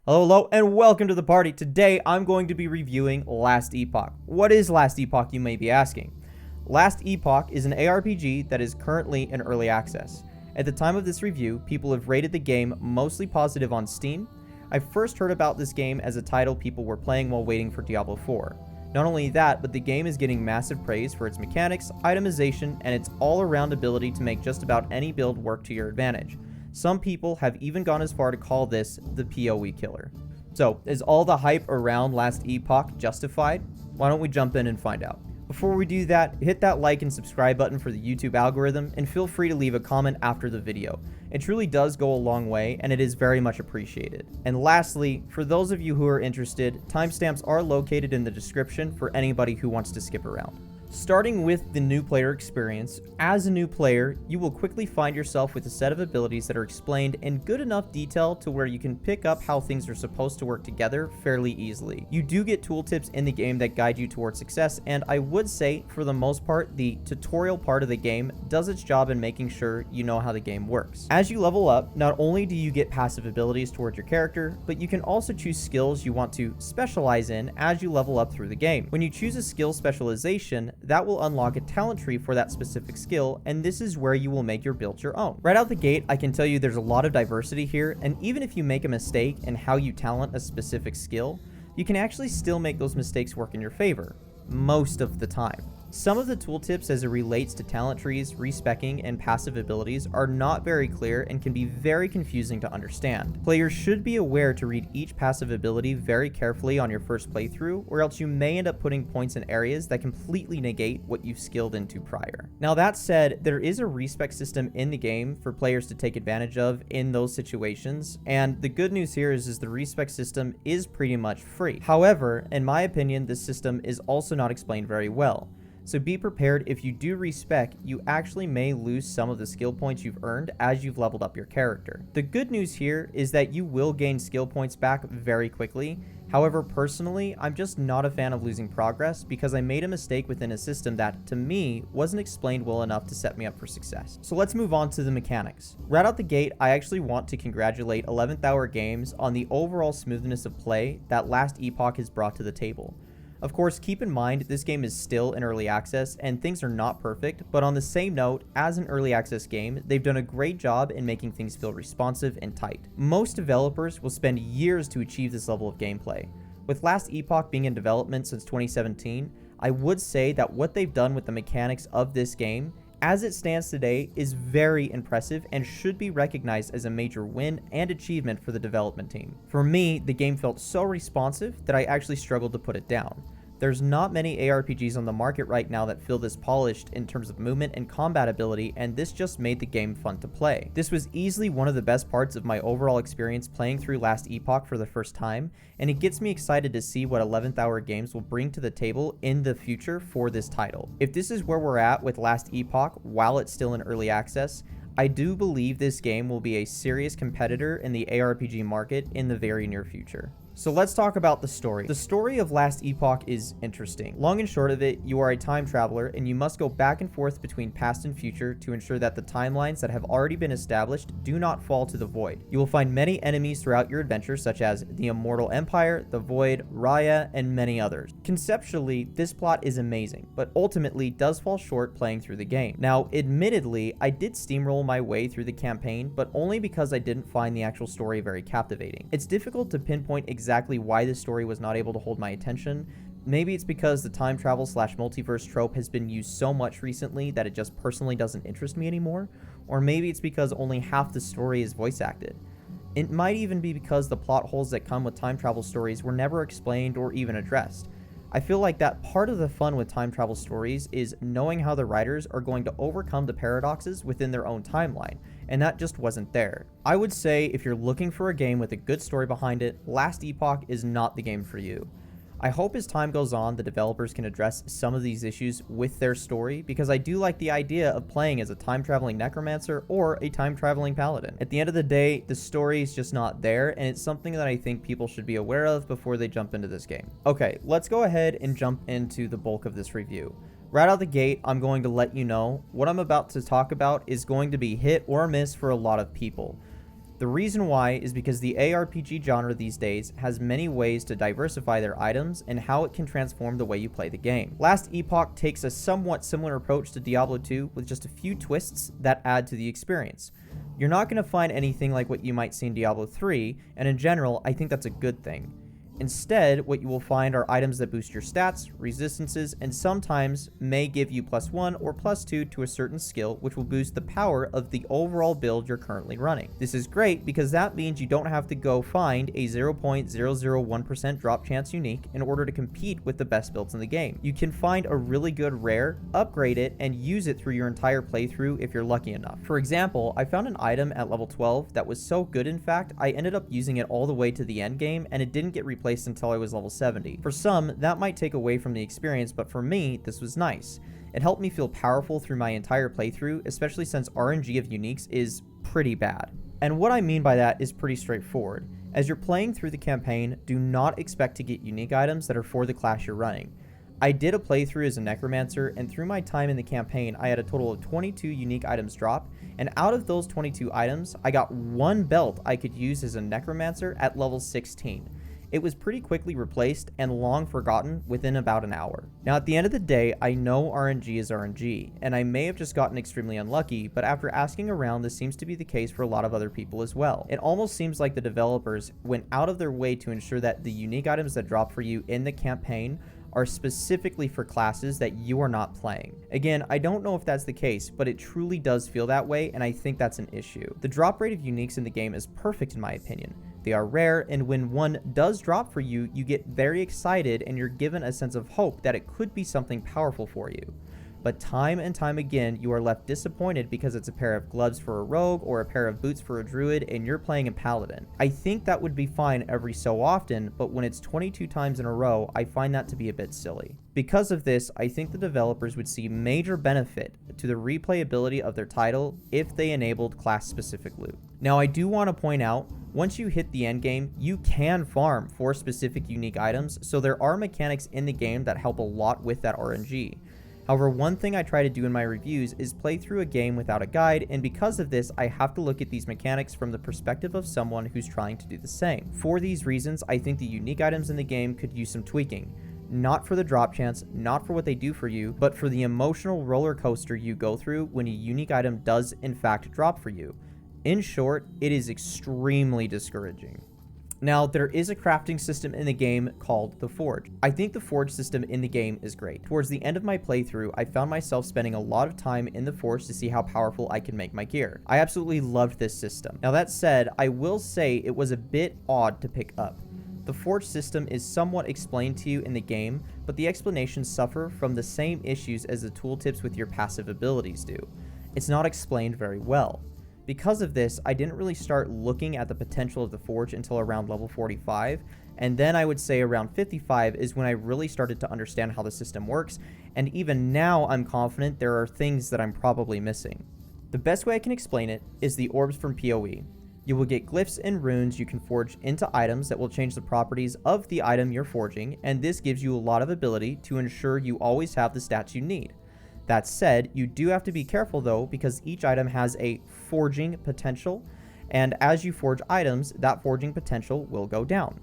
Hello, and welcome to the party. Today, I'm going to be reviewing Last Epoch. What is Last Epoch, you may be asking? Last Epoch is an ARPG that is currently in early access. At the time of this review, people have rated the game mostly positive on Steam. I first heard about this game as a title people were playing while waiting for Diablo 4. Not only that, but the game is getting massive praise for its mechanics, itemization, and its all-around ability to make just about any build work to your advantage. Some people have even gone as far to call this the PoE killer. So, is all the hype around Last Epoch justified? Why don't we jump in and find out? Before we do that, hit that like and subscribe button for the YouTube algorithm, and feel free to leave a comment after the video. It truly does go a long way, and it is very much appreciated. And lastly, for those of you who are interested, timestamps are located in the description for anybody who wants to skip around. Starting with the new player experience, as a new player, you will quickly find yourself with a set of abilities that are explained in good enough detail to where you can pick up how things are supposed to work together fairly easily. You do get tooltips in the game that guide you towards success, and I would say, for the most part, the tutorial part of the game does its job in making sure you know how the game works. As you level up, not only do you get passive abilities towards your character, but you can also choose skills you want to specialize in as you level up through the game. When you choose a skill specialization, that will unlock a talent tree for that specific skill, and this is where you will make your build your own. Right out the gate, I can tell you there's a lot of diversity here, and even if you make a mistake in how you talent a specific skill, you can actually still make those mistakes work in your favor, most of the time. Some of the tooltips as it relates to talent trees, respecking, and passive abilities are not very clear and can be very confusing to understand. Players should be aware to read each passive ability very carefully on your first playthrough, or else you may end up putting points in areas that completely negate what you've skilled into prior. Now that said, there is a respec system in the game for players to take advantage of in those situations, and the good news here is the respec system is pretty much free. However, in my opinion, this system is also not explained very well. So be prepared, if you do respec, you actually may lose some of the skill points you've earned as you've leveled up your character. The good news here is that you will gain skill points back very quickly. However, personally, I'm just not a fan of losing progress because I made a mistake within a system that, to me, wasn't explained well enough to set me up for success. So let's move on to the mechanics. Right out the gate, I actually want to congratulate 11th Hour Games on the overall smoothness of play that Last Epoch has brought to the table. Of course, keep in mind, this game is still in early access and things are not perfect, but on the same note, as an early access game, they've done a great job in making things feel responsive and tight. Most developers will spend years to achieve this level of gameplay. With Last Epoch being in development since 2017, I would say that what they've done with the mechanics of this game, as it stands today, is very impressive and should be recognized as a major win and achievement for the development team. For me, the game felt so responsive that I actually struggled to put it down. There's not many ARPGs on the market right now that feel this polished in terms of movement and combat ability, and this just made the game fun to play. This was easily one of the best parts of my overall experience playing through Last Epoch for the first time, and it gets me excited to see what 11th Hour Games will bring to the table in the future for this title. If this is where we're at with Last Epoch while it's still in early access, I do believe this game will be a serious competitor in the ARPG market in the very near future. So let's talk about the story. The story of Last Epoch is interesting. Long and short of it, you are a time traveler and you must go back and forth between past and future to ensure that the timelines that have already been established do not fall to the void. You will find many enemies throughout your adventure, such as the Immortal Empire, the Void, Raya, and many others. Conceptually, this plot is amazing, but ultimately does fall short playing through the game. Now, admittedly, I did steamroll my way through the campaign, but only because I didn't find the actual story very captivating. It's difficult to pinpoint exactly why this story was not able to hold my attention. Maybe it's because the time travel / multiverse trope has been used so much recently that it just personally doesn't interest me anymore, or maybe it's because only half the story is voice acted. It might even be because the plot holes that come with time travel stories were never explained or even addressed. I feel like that part of the fun with time travel stories is knowing how the writers are going to overcome the paradoxes within their own timeline, and that just wasn't there. I would say if you're looking for a game with a good story behind it, Last Epoch is not the game for you. I hope as time goes on, the developers can address some of these issues with their story, because I do like the idea of playing as a time-traveling necromancer or a time-traveling paladin. At the end of the day, the story is just not there, and it's something that I think people should be aware of before they jump into this game. Okay, let's go ahead and jump into the bulk of this review. Right out the gate, I'm going to let you know what I'm about to talk about is going to be hit or miss for a lot of people. The reason why is because the ARPG genre these days has many ways to diversify their items and how it can transform the way you play the game. Last Epoch takes a somewhat similar approach to Diablo 2 with just a few twists that add to the experience. You're not going to find anything like what you might see in Diablo 3, and in general, I think that's a good thing. Instead, what you will find are items that boost your stats, resistances, and sometimes may give you +1 or +2 to a certain skill, which will boost the power of the overall build you're currently running. This is great because that means you don't have to go find a 0.001% drop chance unique in order to compete with the best builds in the game. You can find a really good rare, upgrade it, and use it through your entire playthrough if you're lucky enough. For example, I found an item at level 12 that was so good in fact, I ended up using it all the way to the end game and it didn't get replaced until I was level 70. For some, that might take away from the experience, but for me, this was nice. It helped me feel powerful through my entire playthrough, especially since RNG of uniques is pretty bad. And what I mean by that is pretty straightforward. As you're playing through the campaign, do not expect to get unique items that are for the class you're running. I did a playthrough as a necromancer, and through my time in the campaign, I had a total of 22 unique items drop, and out of those 22 items, I got one belt I could use as a necromancer at level 16. It was pretty quickly replaced and long forgotten within about an hour. Now at the end of the day, I know RNG is RNG, and I may have just gotten extremely unlucky, but after asking around, this seems to be the case for a lot of other people as well. It almost seems like the developers went out of their way to ensure that the unique items that drop for you in the campaign are specifically for classes that you are not playing. Again, I don't know if that's the case, but it truly does feel that way, and I think that's an issue. The drop rate of uniques in the game is perfect in my opinion. They are rare, and when one does drop for you, you get very excited and you're given a sense of hope that it could be something powerful for you. But time and time again, you are left disappointed because it's a pair of gloves for a rogue or a pair of boots for a druid and you're playing a paladin. I think that would be fine every so often, but when it's 22 times in a row, I find that to be a bit silly. Because of this, I think the developers would see major benefit to the replayability of their title if they enabled class-specific loot. Now, I do want to point out, once you hit the endgame, you can farm for specific unique items, so there are mechanics in the game that help a lot with that RNG. However, one thing I try to do in my reviews is play through a game without a guide, and because of this, I have to look at these mechanics from the perspective of someone who's trying to do the same. For these reasons, I think the unique items in the game could use some tweaking. Not for the drop chance, not for what they do for you, but for the emotional roller coaster you go through when a unique item does in fact drop for you. In short, it is extremely discouraging. Now, there is a crafting system in the game called the Forge. I think the Forge system in the game is great. Towards the end of my playthrough, I found myself spending a lot of time in the Forge to see how powerful I can make my gear. I absolutely loved this system. Now that said, I will say it was a bit odd to pick up. The Forge system is somewhat explained to you in the game, but the explanations suffer from the same issues as the tooltips with your passive abilities do. It's not explained very well. Because of this, I didn't really start looking at the potential of the Forge until around level 45, and then I would say around 55 is when I really started to understand how the system works, and even now I'm confident there are things that I'm probably missing. The best way I can explain it is the orbs from PoE. You will get glyphs and runes you can forge into items that will change the properties of the item you're forging, and this gives you a lot of ability to ensure you always have the stats you need. That said, you do have to be careful though, because each item has a forging potential, and as you forge items, that forging potential will go down.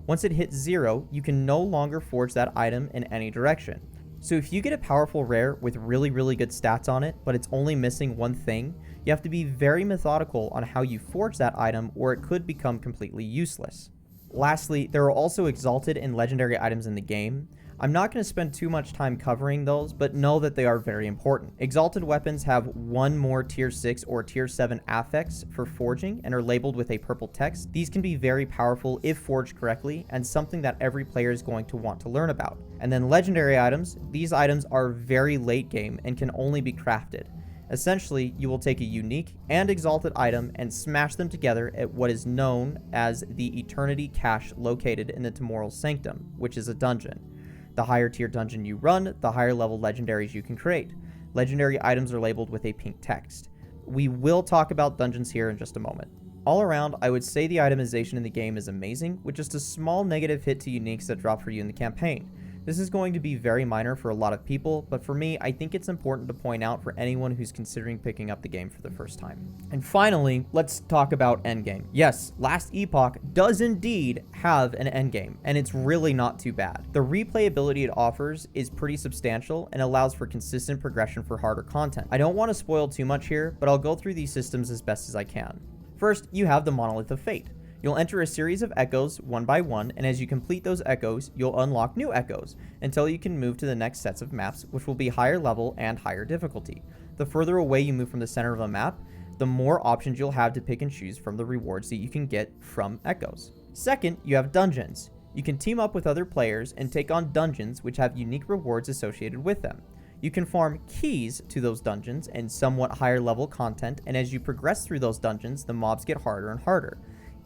Once it hits 0, you can no longer forge that item in any direction. So if you get a powerful rare with really good stats on it, but it's only missing one thing, you have to be very methodical on how you forge that item, or it could become completely useless. Lastly, there are also exalted and legendary items in the game. I'm not going to spend too much time covering those, but know that they are very important. Exalted weapons have one more tier 6 or tier 7 affix for forging and are labeled with a purple text. These can be very powerful if forged correctly, and something that every player is going to want to learn about. And then legendary items, these items are very late game and can only be crafted. Essentially, you will take a unique and exalted item and smash them together at what is known as the Eternity Cache located in the Temporal Sanctum, which is a dungeon. The higher tier dungeon you run, the higher level legendaries you can create. Legendary items are labeled with a pink text. We will talk about dungeons here in just a moment. All around, I would say the itemization in the game is amazing, with just a small negative hit to uniques that drop for you in the campaign. This is going to be very minor for a lot of people, but for me, I think it's important to point out for anyone who's considering picking up the game for the first time. And finally, let's talk about endgame. Yes, Last Epoch does indeed have an endgame, and it's really not too bad. The replayability it offers is pretty substantial and allows for consistent progression for harder content. I don't want to spoil too much here, but I'll go through these systems as best as I can. First, you have the Monolith of Fate. You'll enter a series of echoes one by one, and as you complete those echoes, you'll unlock new echoes until you can move to the next sets of maps, which will be higher level and higher difficulty. The further away you move from the center of a map, the more options you'll have to pick and choose from the rewards that you can get from echoes. Second, you have dungeons. You can team up with other players and take on dungeons which have unique rewards associated with them. You can farm keys to those dungeons and somewhat higher level content, and as you progress through those dungeons, the mobs get harder and harder.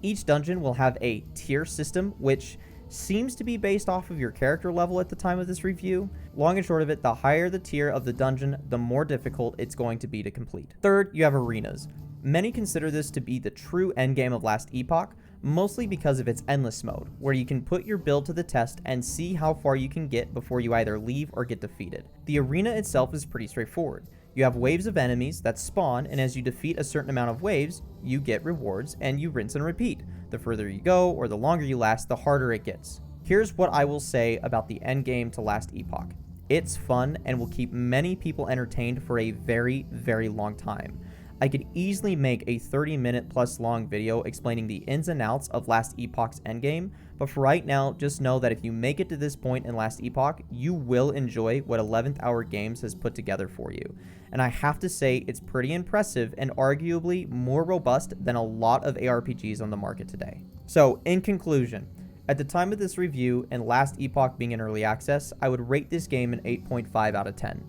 Each dungeon will have a tier system, which seems to be based off of your character level at the time of this review. Long and short of it, the higher the tier of the dungeon, the more difficult it's going to be to complete. Third, you have arenas. Many consider this to be the true endgame of Last Epoch, mostly because of its endless mode, where you can put your build to the test and see how far you can get before you either leave or get defeated. The arena itself is pretty straightforward. You have waves of enemies that spawn, and as you defeat a certain amount of waves, you get rewards, and you rinse and repeat. The further you go, or the longer you last, the harder it gets. Here's what I will say about the endgame to Last Epoch. It's fun and will keep many people entertained for a very, very long time. I could easily make a 30-minute plus long video explaining the ins and outs of Last Epoch's endgame, but for right now, just know that if you make it to this point in Last Epoch, you will enjoy what 11th Hour Games has put together for you. And I have to say, it's pretty impressive and arguably more robust than a lot of ARPGs on the market today. So, in conclusion, at the time of this review and Last Epoch being in early access, I would rate this game an 8.5 out of 10.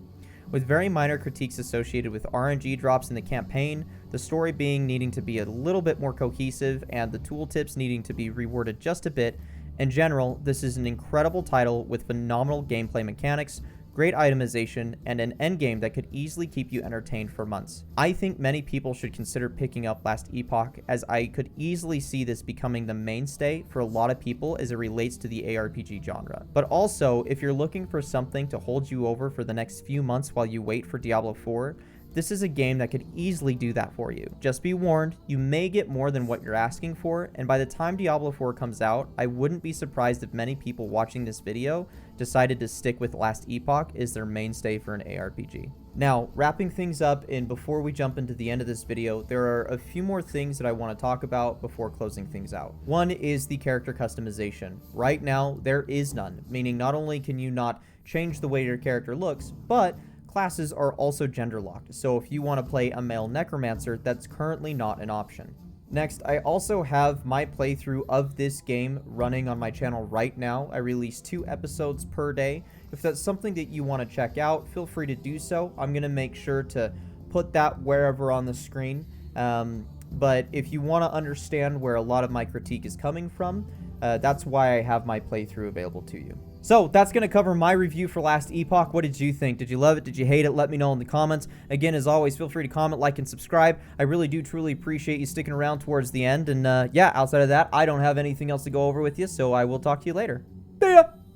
With very minor critiques associated with RNG drops in the campaign, the story needing to be a little bit more cohesive, and the tooltips needing to be reworded just a bit, in general, this is an incredible title with phenomenal gameplay mechanics, great itemization, and an endgame that could easily keep you entertained for months. I think many people should consider picking up Last Epoch, as I could easily see this becoming the mainstay for a lot of people as it relates to the ARPG genre. But also, if you're looking for something to hold you over for the next few months while you wait for Diablo 4, this is a game that could easily do that for you. Just be warned, you may get more than what you're asking for, and by the time Diablo 4 comes out, I wouldn't be surprised if many people watching this video decided to stick with Last Epoch as their mainstay for an ARPG. Now, wrapping things up, and before we jump into the end of this video, there are a few more things that I want to talk about before closing things out. One is the character customization. Right now, there is none, meaning not only can you not change the way your character looks, but classes are also gender locked, so if you want to play a male necromancer, that's currently not an option. Next, I also have my playthrough of this game running on my channel right now. I release 2 episodes per day. If that's something that you want to check out, feel free to do so. I'm going to make sure to put that wherever on the screen. But if you want to understand where a lot of my critique is coming from, that's why I have my playthrough available to you. So that's going to cover my review for Last Epoch. What did you think? Did you love it? Did you hate it? Let me know in the comments. Again, as always, feel free to comment, like, and subscribe. I really do truly appreciate you sticking around towards the end. And yeah, outside of that, I don't have anything else to go over with you, so I will talk to you later. See ya!